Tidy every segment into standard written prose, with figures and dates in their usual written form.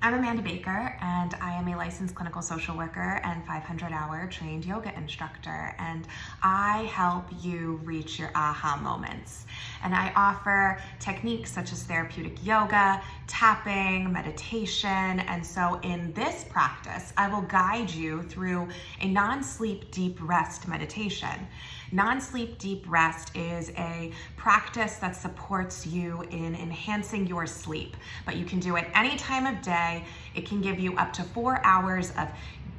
I'm Amanda Baker, and I am a licensed clinical social worker and 500-hour trained yoga instructor, and I help you reach your aha moments. And I offer techniques such as therapeutic yoga, tapping, meditation, and so in this practice, I will guide you through a non-sleep deep rest meditation. Non-sleep deep rest is a practice that supports you in enhancing your sleep, but you can do it any time of day. It can give you up to 4 hours of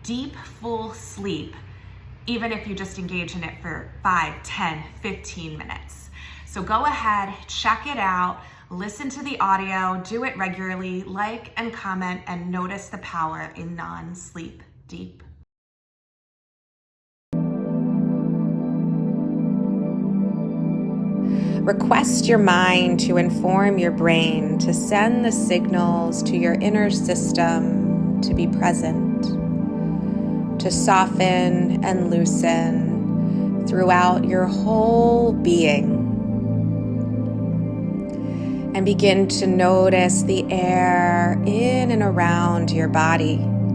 deep, full sleep, even if you just engage in it for 5, 10, 15 minutes. So go ahead, check it out, listen to the audio, do it regularly, like and comment, and notice the power in non-sleep deep. Request your mind to inform your brain to send the signals to your inner system to be present, to soften and loosen throughout your whole being. And begin to notice the air in and around your body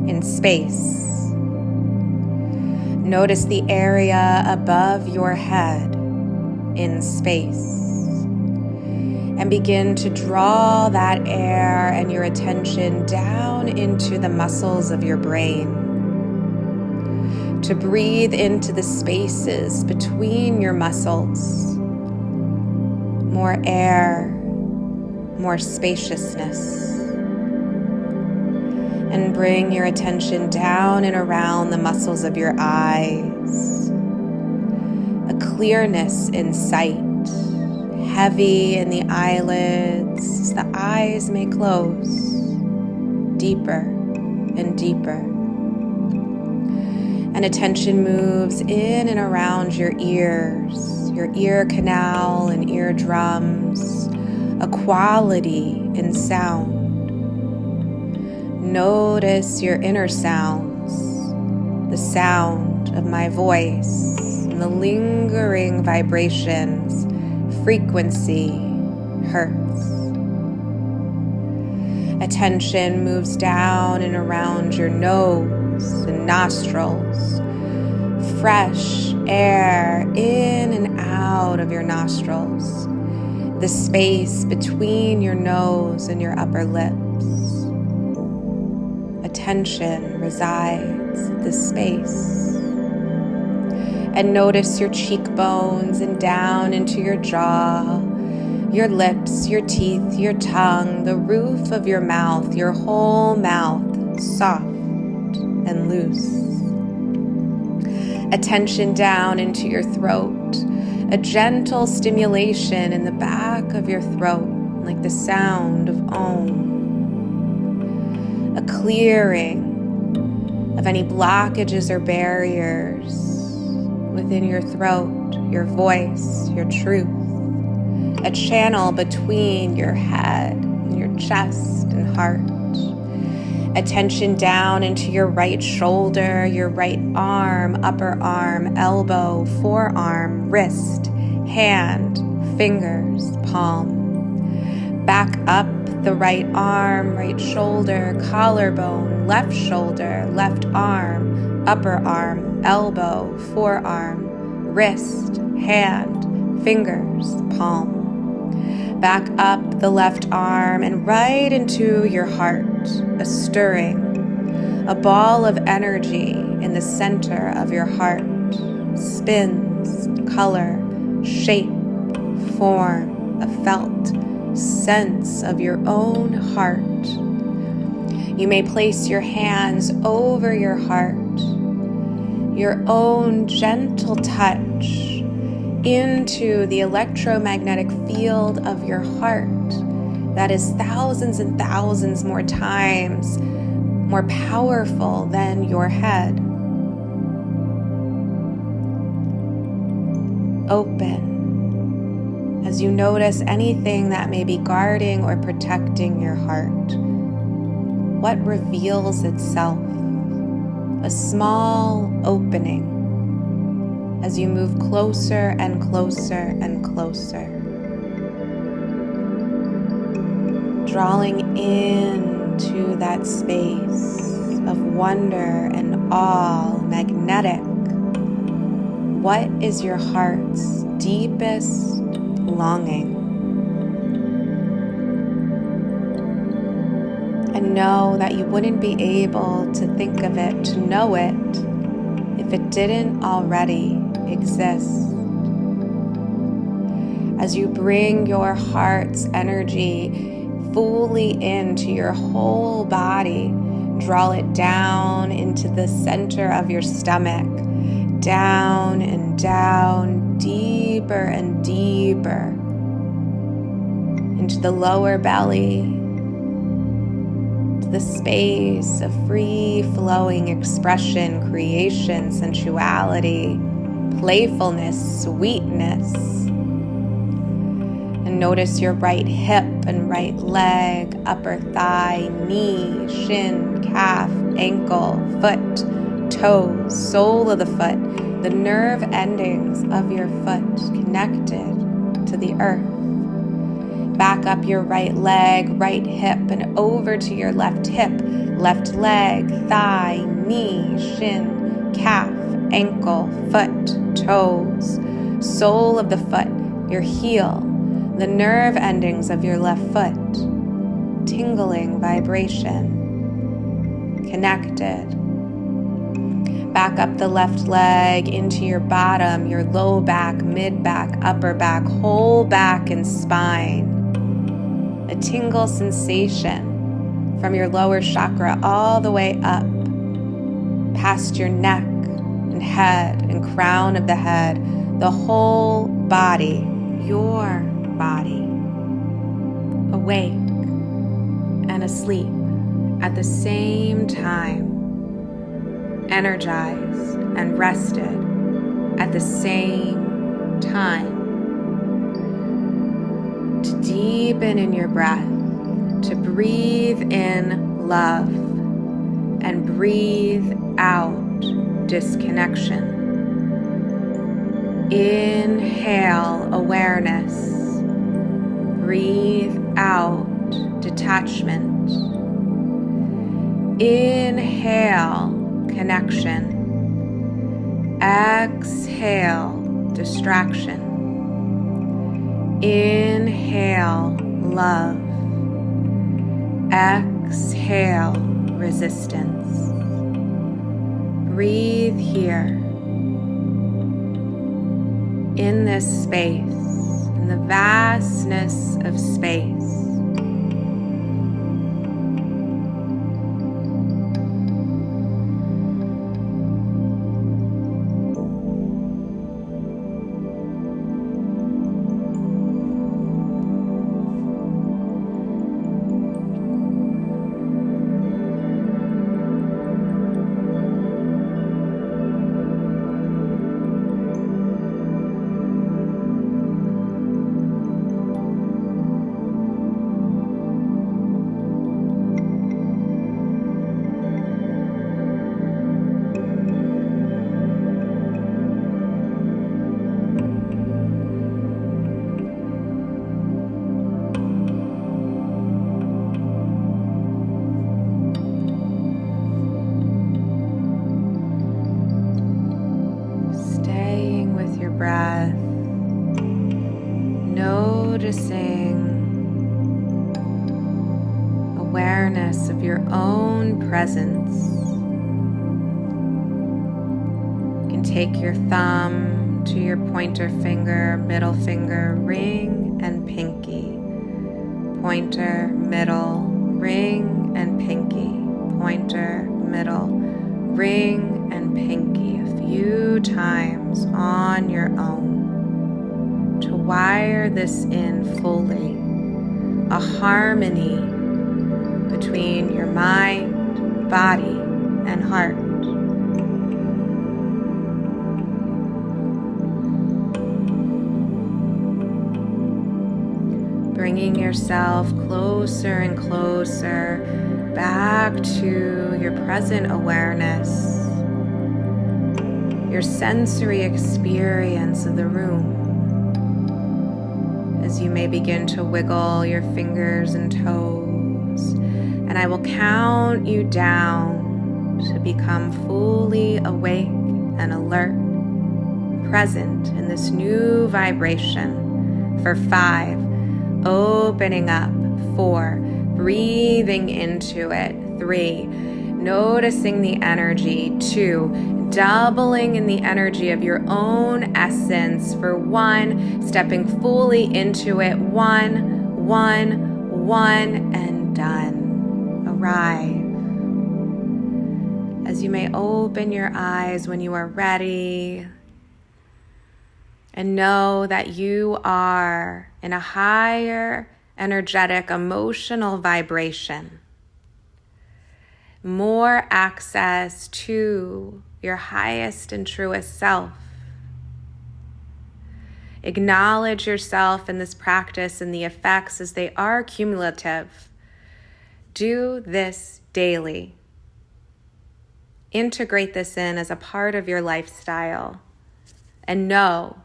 in space. Notice the area above your head in space, and begin to draw that air and your attention down into the muscles of your brain, to breathe into the spaces between your muscles. More air, more spaciousness, and bring your attention down and around the muscles of your eyes. A clearness in sight, heavy in the eyelids, the eyes may close, deeper and deeper. And attention moves in and around your ears, your ear canal and eardrums, a quality in sound. Notice your inner sounds, the sound of my voice, the lingering vibrations, frequency, hertz. Attention moves down and around your nose and nostrils. Fresh air in and out of your nostrils. The space between your nose and your upper lips. Attention resides in this space. And notice your cheekbones and down into your jaw, your lips, your teeth, your tongue, the roof of your mouth, your whole mouth, soft and loose. Attention down into your throat, a gentle stimulation in the back of your throat, like the sound of Om. A clearing of any blockages or barriers within your throat, your voice, your truth, a channel between your head and your chest and heart. Attention down into your right shoulder, your right arm, upper arm, elbow, forearm, wrist, hand, fingers, palm. Back up the right arm, right shoulder, collarbone, left shoulder, left arm, upper arm, elbow, forearm, wrist, hand, fingers, palm. Back up the left arm and right into your heart, a stirring, a ball of energy in the center of your heart, spins, color, shape, form, a felt sense of your own heart. You may place your hands over your heart, your own gentle touch into the electromagnetic field of your heart that is thousands and thousands more times more powerful than your head. Open as you notice anything that may be guarding or protecting your heart. What reveals itself? A small opening as you move closer and closer and closer. Drawing into into that space of wonder and awe, magnetic. What is your heart's deepest longing? And know that you wouldn't be able to think of it, to know it, if it didn't already exist. As you bring your heart's energy fully into your whole body, draw it down into the center of your stomach, down and down, deeper and deeper, into the lower belly, to the space of free-flowing expression, creation, sensuality, playfulness, sweetness. And notice your right hip and right leg, upper thigh, knee, shin, calf, ankle, foot, toes, sole of the foot, the nerve endings of your foot connected to the earth. Back up your right leg, right hip, and over to your left hip, left leg, thigh, knee, shin, calf, ankle, foot, toes, sole of the foot, your heel, the nerve endings of your left foot, tingling vibration, connected. Back up the left leg into your bottom, your low back, mid back, upper back, whole back and spine. A tingle sensation from your lower chakra all the way up, past your neck and head and crown of the head, the whole body, your body, awake and asleep at the same time, energized and rested at the same time. To deepen in your breath, to breathe in love and breathe out disconnection. Inhale awareness. Breathe out detachment. Inhale connection. Exhale distraction. Inhale love. Exhale resistance. Breathe here in this space, in the vastness of space. Breath, noticing awareness of your own presence. You can take your thumb to your pointer finger, middle finger, ring, and pinky. Pointer, middle, ring, and pinky. Pointer, middle, ring, and pinky. A few times on your own to wire this in fully, a harmony between your mind, body, and heart. Bringing yourself closer and closer back to your present awareness, your sensory experience of the room, as you may begin to wiggle your fingers and toes, And I will count you down to become fully awake and alert, present in this new vibration for 5, opening up, 4, breathing into it, 3, noticing the energy, 2, doubling in the energy of your own essence for 1, stepping fully into it, 1, 1, 1, and done. Arrive. As you may open your eyes when you are ready, and know that you are in a higher energetic, emotional vibration. More access to your highest and truest self. Acknowledge yourself in this practice and the effects as they are cumulative. Do this daily. Integrate this in as a part of your lifestyle, and know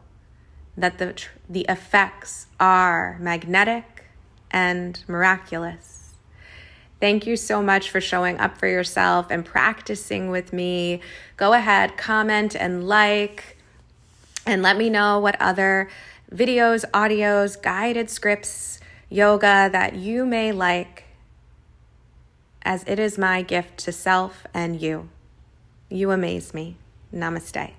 that the effects are magnetic and miraculous. Thank you so much for showing up for yourself and practicing with me. Go ahead, comment and like, and let me know what other videos, audios, guided scripts, yoga that you may like, as it is my gift to self and you. You amaze me. Namaste.